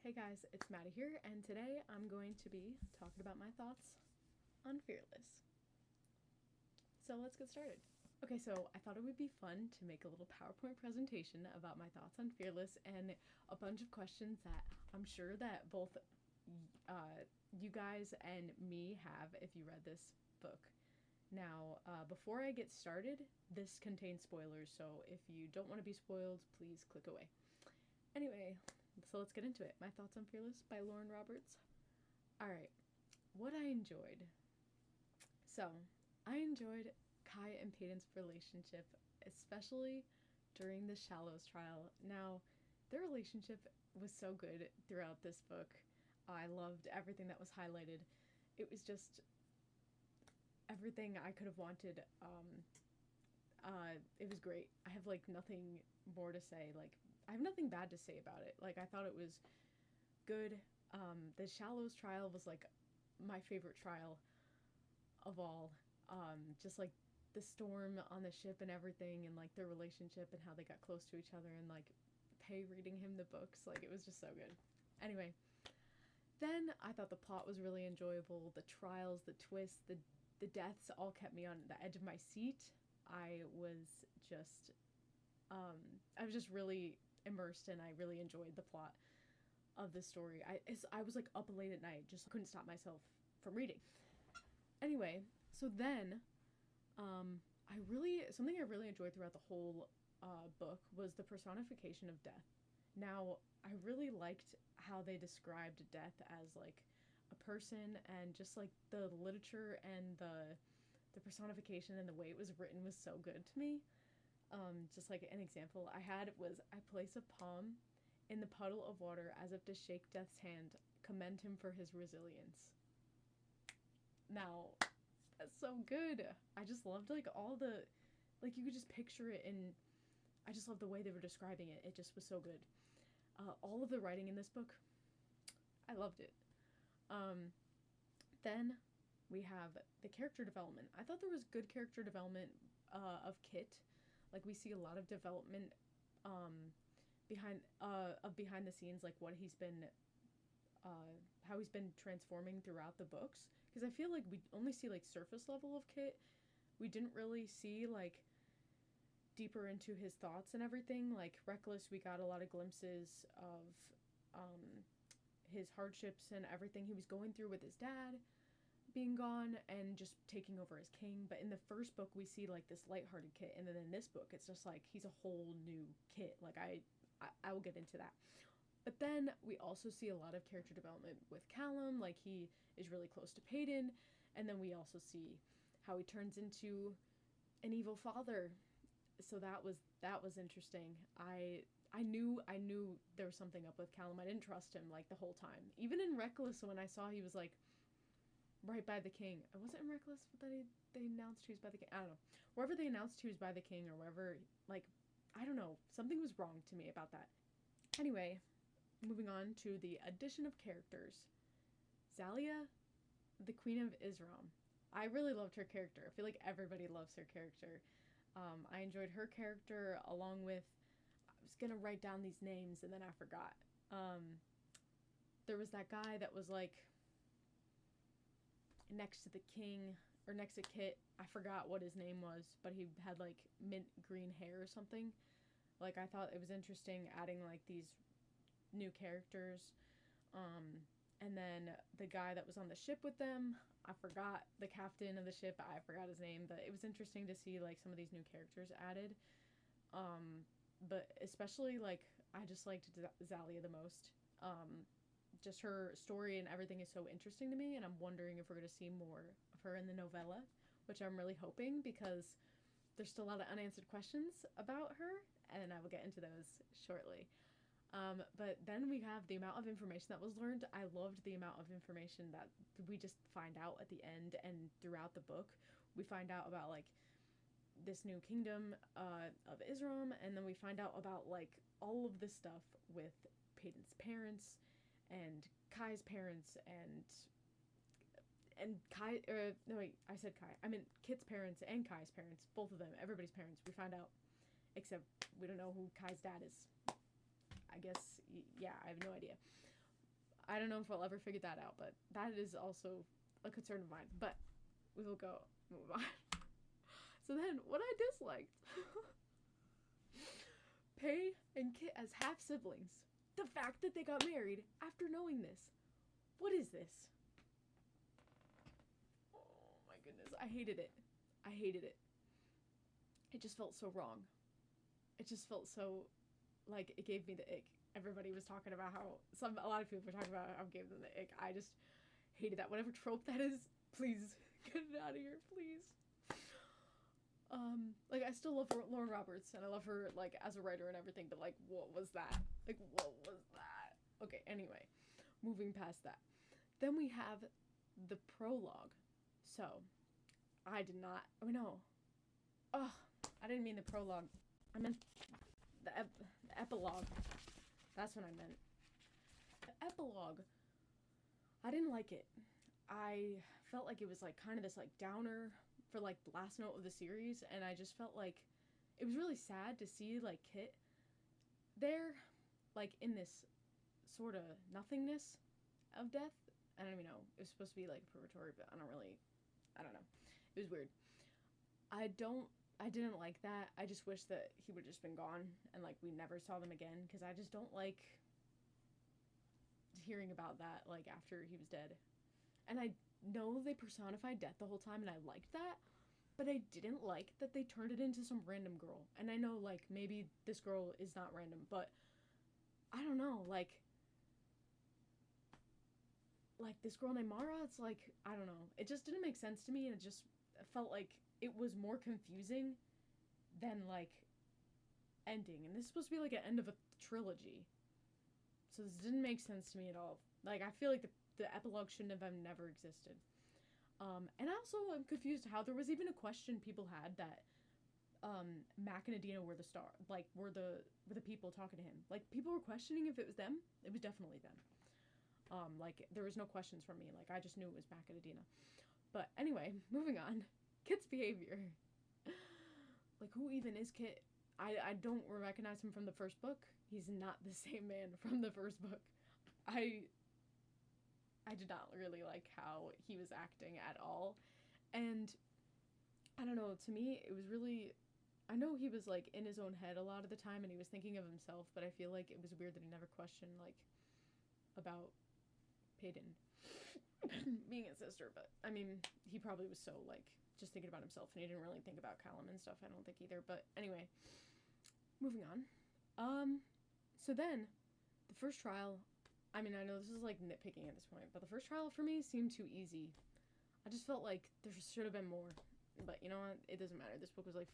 Hey guys, it's Maddie here, and today I'm going to be talking about my thoughts on Fearless. So let's get started. Okay, so I thought it would be fun to make a little PowerPoint presentation about my thoughts on Fearless and a bunch of questions that I'm sure that both you guys and me have if you read this book. Now, before I get started, this contains spoilers, so if you don't want to be spoiled, please click away. Anyway, so let's get into it. My thoughts on Fearless by Lauren Roberts. Alright, what I enjoyed. So, I enjoyed Kai and Peyton's relationship, especially during the Shallows trial. Now, their relationship was so good throughout this book. I loved everything that was highlighted. It was just everything I could have wanted. It was great. I have nothing more to say. I have nothing bad to say about it. I thought it was good. The Shallows trial was my favorite trial of all. Just the storm on the ship and everything, and their relationship and how they got close to each other, and Pei reading him the books. It was just so good. Anyway, then I thought the plot was really enjoyable. The trials, the twists, the deaths all kept me on the edge of my seat. I was just really immersed, and I really enjoyed the plot of the story. I was up late at night, just couldn't stop myself from reading. Anyway, so then something I really enjoyed throughout the whole book was the personification of death. Now, I really liked how they described death as a person, and just the literature and the personification and the way it was written was so good to me. Just an example I had was, I place a palm in the puddle of water as if to shake death's hand, commend him for his resilience. Now, that's so good. I just loved all the, you could just picture it, and I just loved the way they were describing it. It just was so good. All of the writing in this book, I loved it. Then we have the character development. I thought there was good character development of Kit. We see a lot of development behind the scenes, what he's been how he's been transforming throughout the books, because I feel we only see surface level of Kit. We didn't really see deeper into his thoughts and everything. Reckless, we got a lot of glimpses of his hardships and everything he was going through with his dad being gone and just taking over as king. But in the first book we see this lighthearted Kit, and then in this book it's just he's a whole new Kit. I will get into that. But then we also see a lot of character development with Callum. He is really close to Peyton, and then we also see how he turns into an evil father. So that was interesting. I knew there was something up with Callum. I didn't trust him the whole time. Even in Reckless, when I saw he was right by the king. I wasn't in Reckless that they announced he was by the king. I don't know. Wherever they announced he was by the king, or wherever, I don't know. Something was wrong to me about that. Anyway, moving on to the addition of characters. Zalia, the Queen of Isram. I really loved her character. I feel everybody loves her character. I enjoyed her character, along with, I was going to write down these names and then I forgot. There was that guy that was next to the king, or next to Kit. I forgot what his name was, but he had mint green hair or something. I thought it was interesting adding these new characters. And then the guy that was on the ship with them, I forgot the captain of the ship, I forgot his name, but it was interesting to see some of these new characters added. But especially I just liked Zalia the most. Just her story and everything is so interesting to me, and I'm wondering if we're going to see more of her in the novella, which I'm really hoping, because there's still a lot of unanswered questions about her, and I will get into those shortly. But then we have the amount of information that was learned. I loved the amount of information that we just find out at the end, and throughout the book we find out about this new kingdom of Isram, and then we find out about all of this stuff with Peyton's parents and Kai's parents, and Kai, no wait, I said Kai. I meant Kit's parents and Kai's parents, both of them, everybody's parents. We find out, except we don't know who Kai's dad is. I guess, yeah, I have no idea. I don't know if we'll ever figure that out, but that is also a concern of mine. But we will move on. So then, what I disliked. Pei and Kit as half siblings. The fact that they got married after knowing this. What is this? Oh my goodness, I hated it. I hated it. It just felt so wrong. It just felt so, like, it gave me the ick. Everybody was talking about how, a lot of people were talking about how it gave them the ick. I just hated that. Whatever trope that is, please, get it out of here, please. Like, I still love Lauren Roberts, and I love her, like, as a writer and everything, but, like, what was that? Like, what was that? Okay, anyway, moving past that. Then we have the prologue. So, I didn't mean the prologue. I meant the epilogue. That's what I meant. The epilogue. I didn't like it. I felt like it was, like, kind of this, like, downer for, like, the last note of the series, and I just felt like it was really sad to see, like, Kit there, like, in this sort of nothingness of death. I don't even know. It was supposed to be, like, purgatory, but I don't know. It was weird. I didn't like that. I just wish that he would have just been gone, and, like, we never saw them again, because I just don't like hearing about that, like, after he was dead. And I know they personified death the whole time, and I liked that, but I didn't like that they turned it into some random girl. And I know, like, maybe this girl is not random, but I don't know, like this girl named Mara, it's like, I don't know, it just didn't make sense to me, and it just felt like it was more confusing than, like, ending. And this is supposed to be like an end of a trilogy, so this didn't make sense to me at all. Like, I feel like the epilogue shouldn't have never existed. And also, I'm confused how there was even a question people had that Mac and Adina were the people talking to him. Like, people were questioning if it was them. It was definitely them. Like, there was no questions from me. Like, I just knew it was Mac and Adina. But anyway, moving on. Kit's behavior. Like, who even is Kit? I don't recognize him from the first book. He's not the same man from the first book. I did not really like how he was acting at all. And I don't know, to me, it was really, I know he was, like, in his own head a lot of the time, and he was thinking of himself, but I feel like it was weird that he never questioned, like, about Peyton being his sister. But, I mean, he probably was so, like, just thinking about himself, and he didn't really think about Callum and stuff, I don't think either. But anyway, moving on. So then, the first trial, I mean, I know this is, like, nitpicking at this point, but the first trial for me seemed too easy. I just felt like there should have been more. But you know what? It doesn't matter. This book was, like,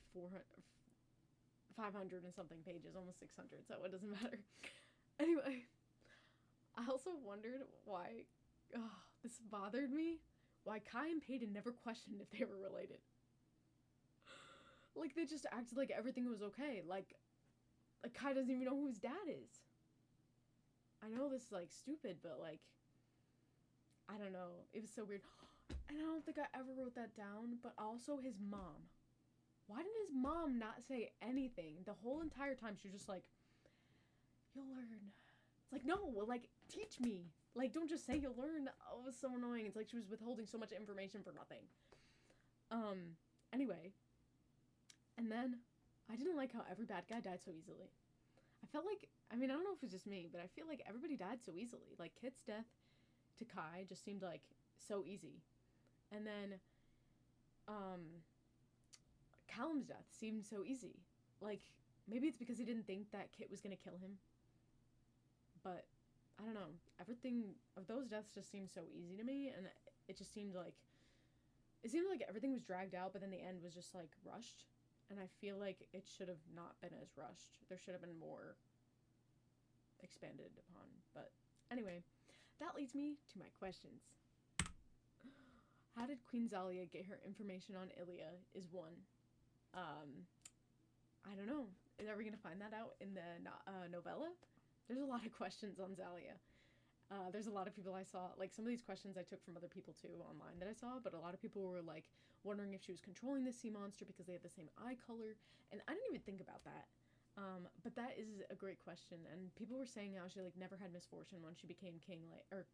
500 and something pages, almost 600, so it doesn't matter. Anyway, I also wondered why, this bothered me, why Kai and Peyton never questioned if they were related. Like, they just acted like everything was okay. Like Kai doesn't even know who his dad is. I know this is, like, stupid, but, like, I don't know. It was so weird. And I don't think I ever wrote that down, but also his mom. Why didn't his mom not say anything? The whole entire time she was just like, you'll learn. It's like, no, like, teach me. Like, don't just say you'll learn. Oh, it was so annoying. It's like she was withholding so much information for nothing. Anyway. And then, I didn't like how every bad guy died so easily. I felt like, I mean, I don't know if it was just me, but I feel like everybody died so easily. Like, Kit's death to Kai just seemed, like, so easy. And then, Callum's death seemed so easy. Like, maybe it's because he didn't think that Kit was gonna kill him. But, I don't know. Everything of those deaths just seemed so easy to me, and it just seemed like everything was dragged out, but then the end was just, like, rushed. And I feel like it should have not been as rushed. There should have been more expanded upon. But anyway, that leads me to my questions. How did Queen Zalia get her information on Ilya is one. I don't know. Are we going to find that out in the novella? There's a lot of questions on Zalia. There's a lot of people I saw, like, some of these questions I took from other people too online that I saw, but a lot of people were, like, wondering if she was controlling the sea monster because they had the same eye color, and I didn't even think about that. But that is a great question, and people were saying how she like never had misfortune when she became king, like or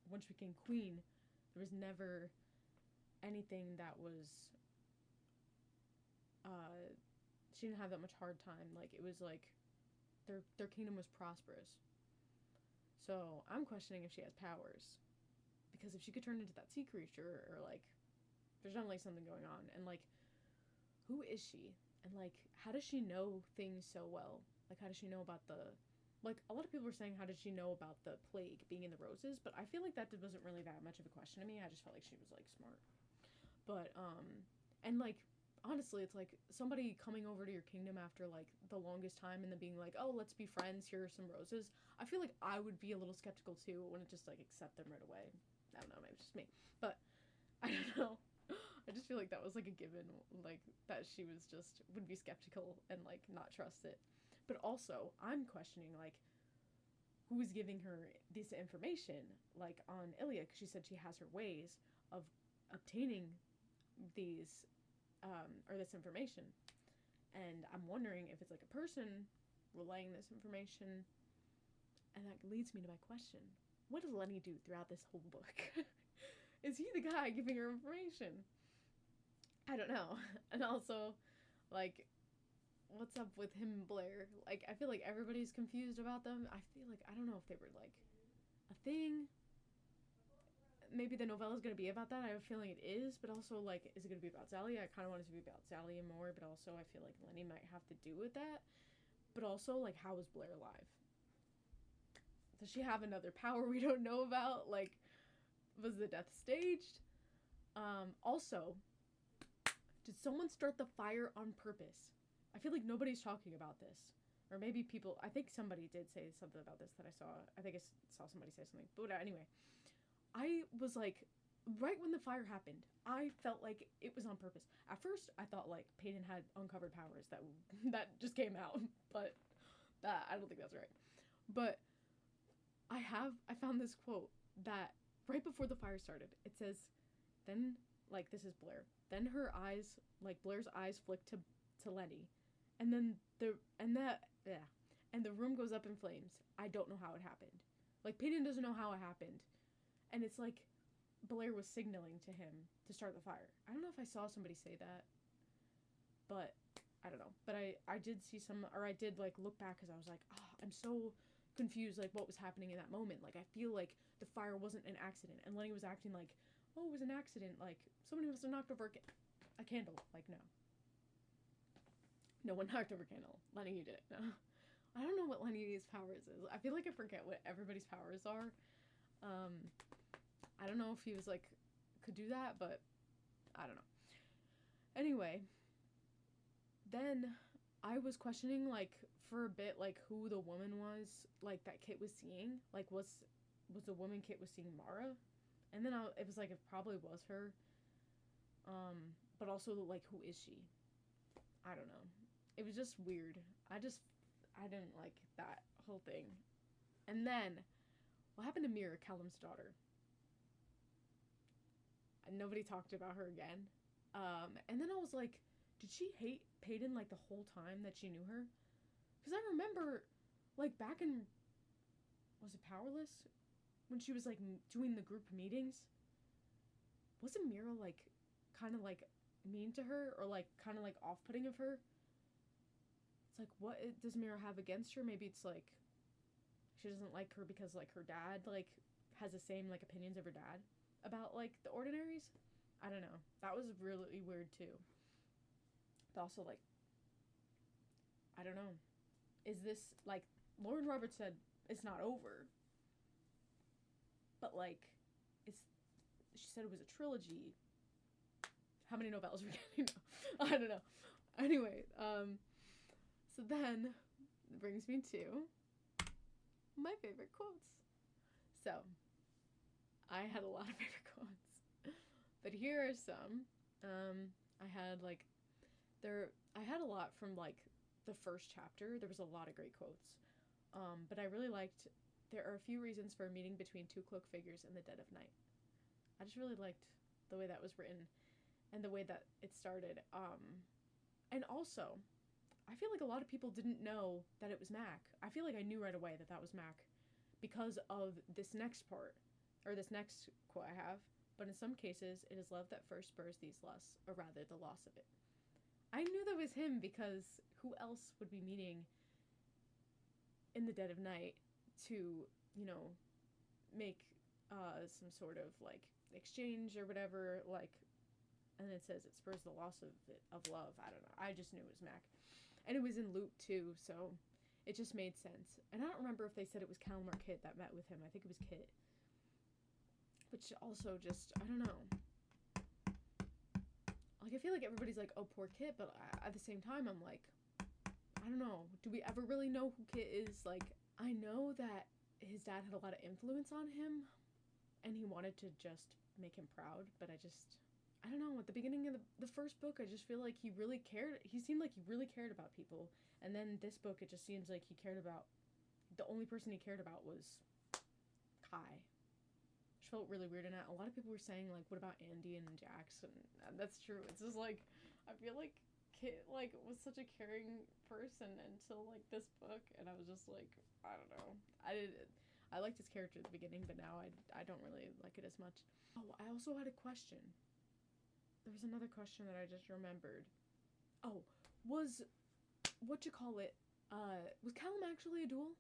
when she became queen. There was never anything that was she didn't have that much hard time. Like it was like their kingdom was prosperous. So I'm questioning if she has powers, because if she could turn into that sea creature, or like there's definitely something going on, and like who is she, and like how does she know things so well? Like how does she know about the like a lot of people were saying how did she know about the plague being in the roses, but I feel like that wasn't really that much of a question to me. I just felt like she was like smart. But and like honestly, it's like somebody coming over to your kingdom after like the longest time and then being like, "Oh, let's be friends. Here are some roses." I feel like I would be a little skeptical too. I wouldn't just like accept them right away. I don't know, maybe it's just me. But I don't know. I just feel like that was like a given, like that she was just would be skeptical and like not trust it. But also, I'm questioning like who's giving her this information, like on Ilya, because she said she has her ways of obtaining these or this information, and I'm wondering if it's like a person relaying this information, and that leads me to my question: what does Lenny do throughout this whole book? Is he the guy giving her information? I don't know. And also, like, what's up with him and Blair? Like, I feel like everybody's confused about them. I feel like I don't know if they were like a thing. Maybe the novella is going to be about that. I have a feeling it is, but also, like, is it going to be about Zalia? I kind of want it to be about Zalia more, but also I feel like Lenny might have to do with that. But also, like, how is Blair alive? Does she have another power we don't know about? Like, was the death staged? Also, did someone start the fire on purpose? I feel like nobody's talking about this. Or maybe people, I think somebody did say something about this that I saw. I think I saw somebody say something. But anyway, I was like, right when the fire happened, I felt like it was on purpose. At first, I thought like Peyton had uncovered powers that just came out, but that I don't think that's right. But I found this quote that right before the fire started, it says, then like this is Blair. Then her eyes, like Blair's eyes, flick to Lenny, and then and the room goes up in flames. I don't know how it happened. Like Peyton doesn't know how it happened, and it's like Blair was signaling to him to start the fire. I don't know if I saw somebody say that, but I don't know. But I did see some, or I did like look back because I was like, oh, I'm so confused, like what was happening in that moment. Like I feel like the fire wasn't an accident, and Lenny was acting like, oh, it was an accident. Like somebody must have knocked over a candle. Like no one knocked over a candle. Lenny, you did it. No. I don't know what Lenny's powers is. I feel like I forget what everybody's powers are. I don't know if he was like could do that, but I don't know. Anyway, then I was questioning like for a bit like who the woman was like that Kit was seeing. Like was the woman Kit was seeing Mara? And then it was like it probably was her. But also like who is she? I don't know. It was just weird. I didn't like that whole thing. And then what happened to Mira, Callum's daughter? Nobody talked about her again. And then I was like, did she hate Peyton like the whole time that she knew her? Because I remember, like back in, was it Powerless? When she was like doing the group meetings, wasn't Mira like kind of like mean to her or like kind of like off-putting of her? It's like, what does Mira have against her? Maybe it's like she doesn't like her because like her dad like has the same like opinions of her dad about like the Ordinaries. I don't know. That was really weird too. But also like I don't know. Is this like Lauren Roberts said it's not over? But like it's she said it was a trilogy. How many novellas are we getting now? I don't know. Anyway, so then it brings me to my favorite quotes. So I had a lot of favorite quotes, but here are some. I had a lot from like the first chapter. There was a lot of great quotes, but I really liked. There are a few reasons for a meeting between two cloaked figures in the dead of night. I just really liked the way that was written, and the way that it started. And also, I feel like a lot of people didn't know that it was Mac. I feel like I knew right away that that was Mac because of this next part, or this next quote I have. But in some cases, it is love that first spurs these lusts, or rather the loss of it. I knew that was him because who else would be meeting in the dead of night to, you know, make some sort of like exchange or whatever, like, and it says it spurs the loss of love. I don't know. I just knew it was Mac. And it was in loop too, so it just made sense. And I don't remember if they said it was Callum or Kit that met with him. I think it was Kit. Which also just, I don't know. Like, I feel like everybody's like, oh, poor Kit, but at the same time, I'm like, I don't know. Do we ever really know who Kit is? Like, I know that his dad had a lot of influence on him, and he wanted to just make him proud, but I don't know, at the beginning of the first book, I just feel like he seemed like he really cared about people, and then this book, it just seems like the only person he cared about was Kai. Which felt really weird, and a lot of people were saying, like, what about Andy and Jax, and that's true. It's just, like, I feel like Kit, like, was such a caring person until, like, this book, and I was just, like, I don't know. I liked his character at the beginning, but now I don't really like it as much. Oh, I also had a question. There was another question that I just remembered. Oh, was Callum actually a duel?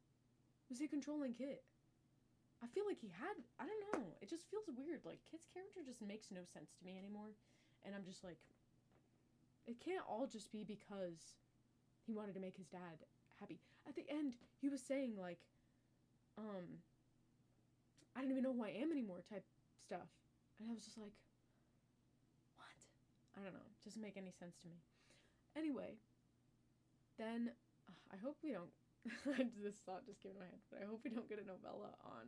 Was he controlling Kit? I feel like he had, I don't know. It just feels weird. Like, Kit's character just makes no sense to me anymore. And I'm just like, it can't all just be because he wanted to make his dad happy. At the end, he was saying, like, I don't even know who I am anymore type stuff. And I was just like, what? I don't know. It doesn't make any sense to me. Anyway, then I hope we don't, this thought just came in my head, but I hope we don't get a novella on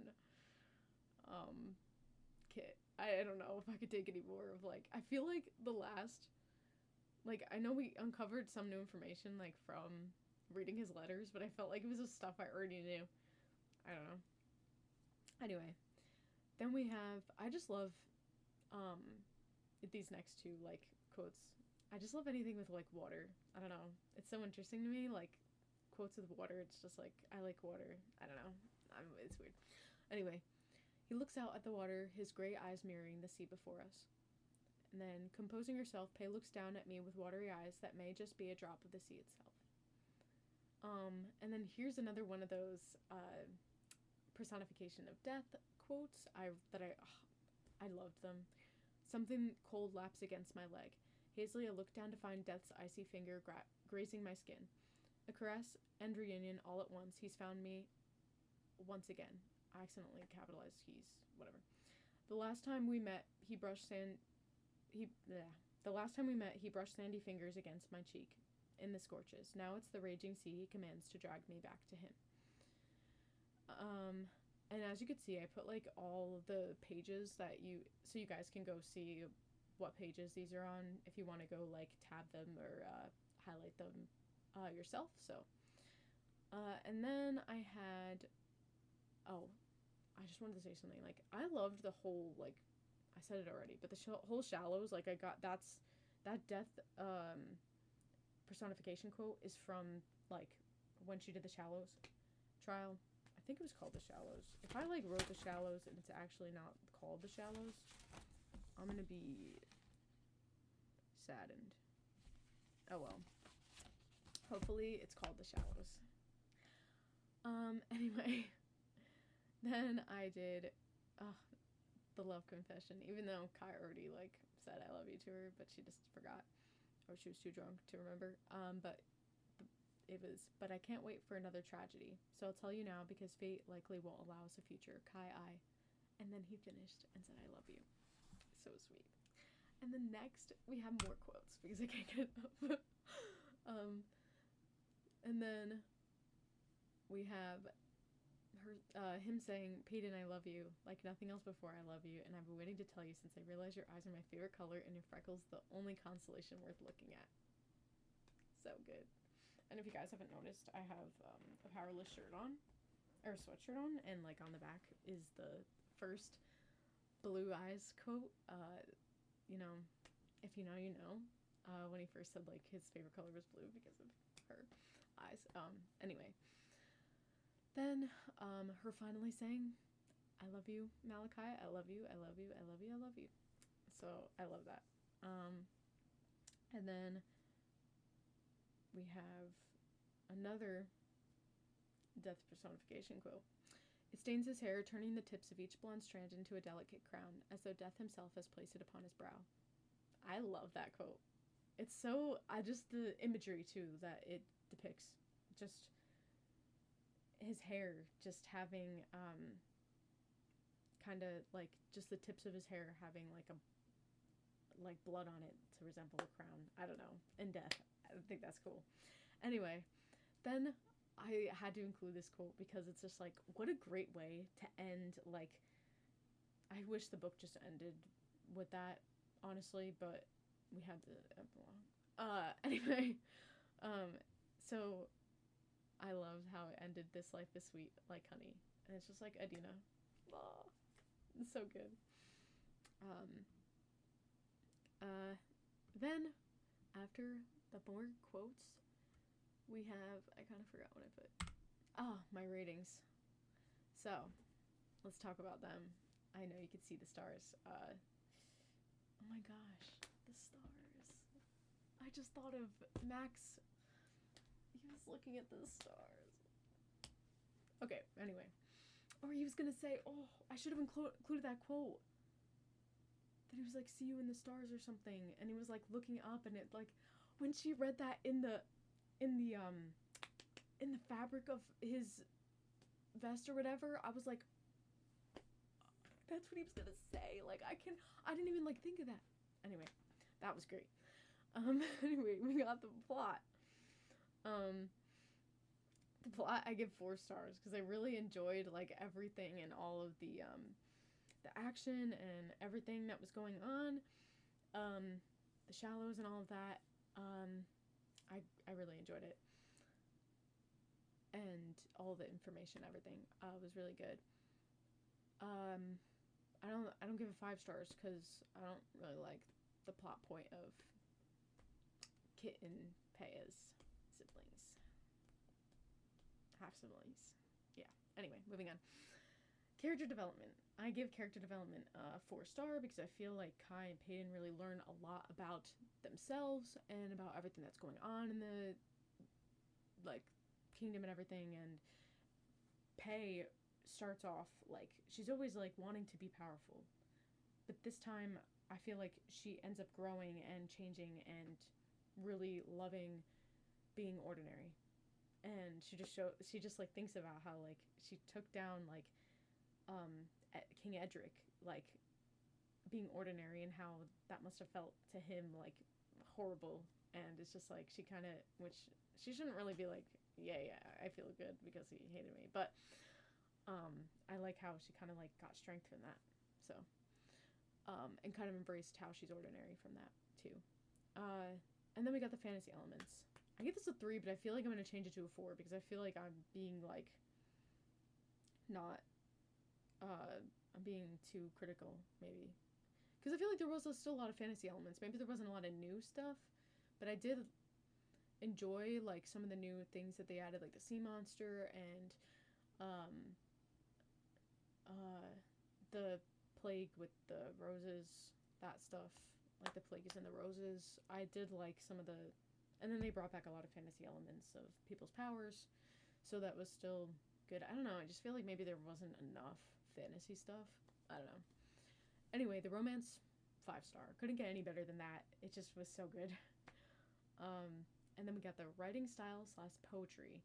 Kit. I don't know if I could take any more of, like, I feel like the last, like, I know we uncovered some new information, like, from reading his letters, but I felt like it was just stuff I already knew. I don't know. Anyway, then we have, I just love these next two, like, quotes. I just love anything with, like, water. I don't know. It's so interesting to me, like, quotes with water. It's just like, I like water. I don't know. It's weird. Anyway, he looks out at the water, his gray eyes mirroring the sea before us. And then, composing herself, Pei looks down at me with watery eyes that may just be a drop of the sea itself. And then here's another one of those personification of death quotes. I loved them. Something cold laps against my leg. Hazily, I look down to find Death's icy finger grazing my skin. A caress and reunion all at once. He's found me once again. I accidentally capitalized he's, whatever. The last time we met, he brushed sandy fingers against my cheek in the scorches. Now it's the raging sea he commands to drag me back to him. And as you can see, I put, like, all of the pages so you guys can go see what pages these are on if you want to go, like, tab them or highlight them yourself. So, and then I just wanted to say something. Like, I loved the whole, like, I said it already, but the whole Shallows, like, that death personification quote is from, like, when she did the Shallows trial. I think it was called the Shallows. If I, like, wrote the Shallows and it's actually not called the Shallows, I'm gonna be saddened. Oh well. Hopefully it's called the Shallows. Anyway, then I did the love confession, even though Kai already, like, said I love you to her, but she just forgot, or she was too drunk to remember. But I can't wait for another tragedy, so I'll tell you now because fate likely won't allow us a future. Kai, I. And then he finished and said I love you. So sweet. And then next we have more quotes because I can't get enough. And then we have him saying, Peyton, I love you, like nothing else before. I love you, and I've been waiting to tell you since I realized your eyes are my favorite color and your freckles the only consolation worth looking at. So good. And if you guys haven't noticed, I have a Powerless shirt on, or sweatshirt on, and, like, on the back is the first blue eyes quote. You know, if you know, you know. When he first said, like, his favorite color was blue because of her eyes. Anyway. Then, her finally saying, I love you, Malachi. I love you. I love you. I love you. I love you. So, I love that. And then we have another death personification quote. It stains his hair, turning the tips of each blonde strand into a delicate crown, as though death himself has placed it upon his brow. I love that quote. It's so, the imagery too that it depicts. Just his hair just having, kind of like, just the tips of his hair having like blood on it to resemble a crown. I don't know. And death. I think that's cool. Anyway, then I had to include this quote because it's just like, what a great way to end, like, I wish the book just ended with that, honestly, but we had the epilogue. Anyway, so I loved how it ended. This life is sweet like honey. And it's just like, Adina. Oh, it's so good. Then, after the more quotes, we have, I kind of forgot what I put. My ratings. So, let's talk about them. I know you can see the stars. Oh my gosh, the stars. I just thought of Max. He was looking at the stars. Okay, anyway. Or he was gonna say, oh, I should have included that quote. That he was like, see you in the stars or something. And he was like looking up, and it like, when she read that in the fabric of his vest or whatever, I was like, that's what he was gonna say. Like, I didn't even like think of that. Anyway, that was great. Anyway, we got the plot. The plot I give 4 stars because I really enjoyed like everything and all of the action and everything that was going on, the shallows and all of that. I really enjoyed it, and all the information, everything was really good. I don't give it 5 stars because I don't really like the plot point of Kit and Pea's siblings, half siblings. Yeah. Anyway, moving on. Character development. I give character development a 4 star because I feel like Kai and Peyton really learn a lot about themselves and about everything that's going on in the like kingdom and everything. And Pei starts off like she's always like wanting to be powerful, but this time I feel like she ends up growing and changing and really loving being ordinary. And she just like thinks about how like she took down like King Edric, like being ordinary, and how that must have felt to him like horrible. And it's just like she kind of, which she shouldn't really be like, yeah, I feel good because he hated me, but I like how she kind of like got strength from that. So and kind of embraced how she's ordinary from that too. And then we got the fantasy elements. I give this a 3, but I feel like I'm gonna change it to a 4 because I feel like I'm being like not I'm being too critical, maybe. Because I feel like there was still a lot of fantasy elements. Maybe there wasn't a lot of new stuff, but I did enjoy like some of the new things that they added, like the sea monster and the plague with the roses, that stuff. Like the plague is in the roses. I did like some of the, and then they brought back a lot of fantasy elements of people's powers, so that was still good. I don't know, I just feel like maybe there wasn't enough fantasy stuff. I don't know. Anyway, the romance, 5 star. Couldn't get any better than that. It just was so good. And then we got the writing style / poetry,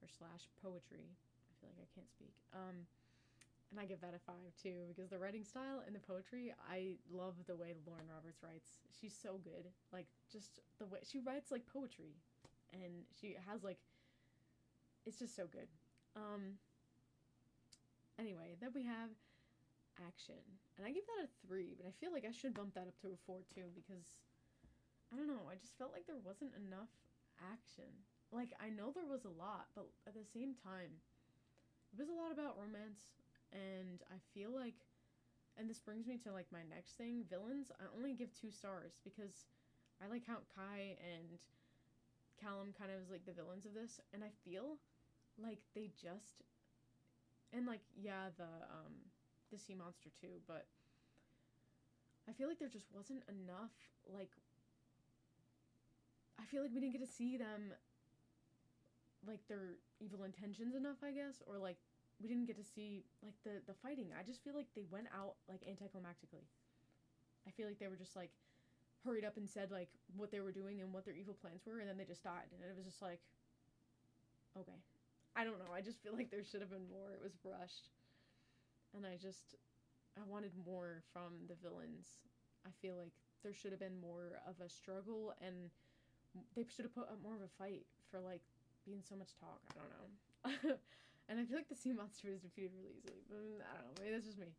or / poetry. I feel like I can't speak. And I give that a 5 too, because the writing style and the poetry, I love the way Lauren Roberts writes. She's so good. Like, just the way she writes like poetry, and she has like, it's just so good. Anyway, then we have action, and I give that a 3, but I feel like I should bump that up to a 4 too, because I don't know, I just felt like there wasn't enough action. Like, I know there was a lot, but at the same time, it was a lot about romance. And I feel like, and this brings me to like my next thing, villains, I only give 2 stars because I like how Kai and Callum kind of is like the villains of this, and I feel like they just, and like yeah, the sea monster too, but I feel like there just wasn't enough, like, I feel like we didn't get to see them, like, their evil intentions enough, I guess, or like we didn't get to see like the fighting. I just feel like they went out like anticlimactically. I feel like they were just like hurried up and said like what they were doing and what their evil plans were, and then they just died, and it was just like, okay, I don't know. I just feel like there should have been more. It was rushed, and I wanted more from the villains. I feel like there should have been more of a struggle, and they should have put up more of a fight for like being so much talk. I don't know. And I feel like the sea monster was defeated really easily, but I don't know. Maybe that's just me.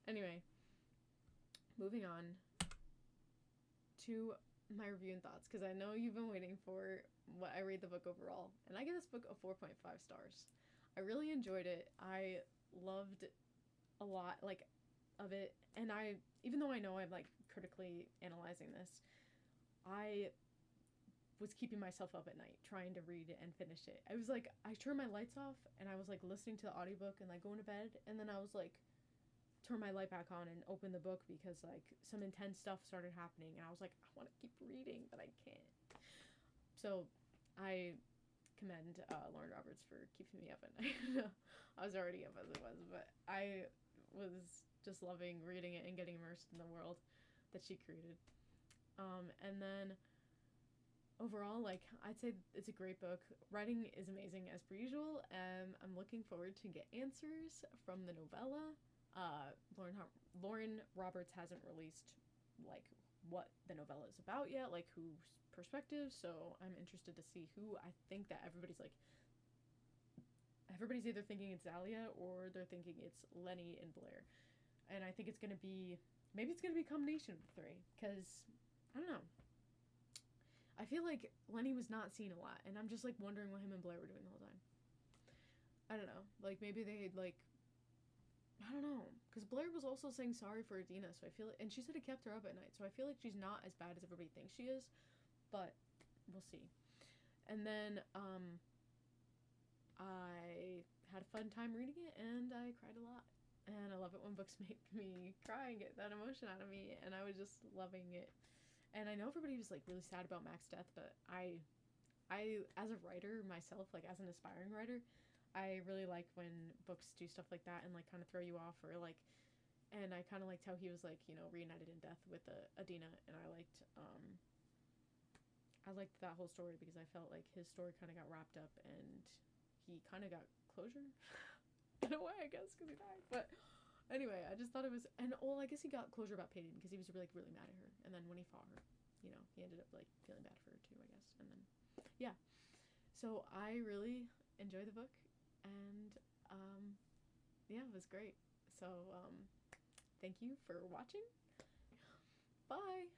Anyway, moving on to my review and thoughts, because I know you've been waiting for what I rate the book overall, and I give this book a 4.5 stars. I really enjoyed it. I loved a lot like of it, and I, even though I know I'm like critically analyzing this, I was keeping myself up at night trying to read it and finish it. I was like, I turned my lights off and I was like listening to the audiobook and like going to bed, and then I was like turn my light back on and open the book because like some intense stuff started happening, and I was like, I want to keep reading but I can't. So I commend Lauren Roberts for keeping me up at night. I was already up as it was, but I was just loving reading it and getting immersed in the world that she created. And then overall, like, I'd say it's a great book. Writing is amazing as per usual, and I'm looking forward to get answers from the novella. Lauren Roberts hasn't released like what the novella is about yet, like whose perspective, so I'm interested to see who. I think that everybody's either thinking it's Zalia or they're thinking it's Lenny and Blair. And I think it's gonna be, maybe it's gonna be a combination of the three, because I don't know. I feel like Lenny was not seen a lot, and I'm just like wondering what him and Blair were doing the whole time. I don't know. Like maybe they like, I don't know, because Blair was also saying sorry for Adina, so I feel like, and she said it kept her up at night, so I feel like she's not as bad as everybody thinks she is, but we'll see. And then I had a fun time reading it, and I cried a lot, and I love it when books make me cry and get that emotion out of me, and I was just loving it. And I know everybody was like really sad about Mac's death, but I as a writer myself, like as an aspiring writer, I really like when books do stuff like that and like kind of throw you off, or like, and I kind of liked how he was like, you know, reunited in death with Adina, and I liked that whole story because I felt like his story kind of got wrapped up and he kind of got closure in a way, I guess, because he died. But anyway, I just thought it was, and well, I guess he got closure about Peyton because he was like really mad at her, and then when he fought her, you know, he ended up like feeling bad for her too, I guess. And then yeah, so I really enjoyed the book, and yeah, it was great. So thank you for watching. Bye.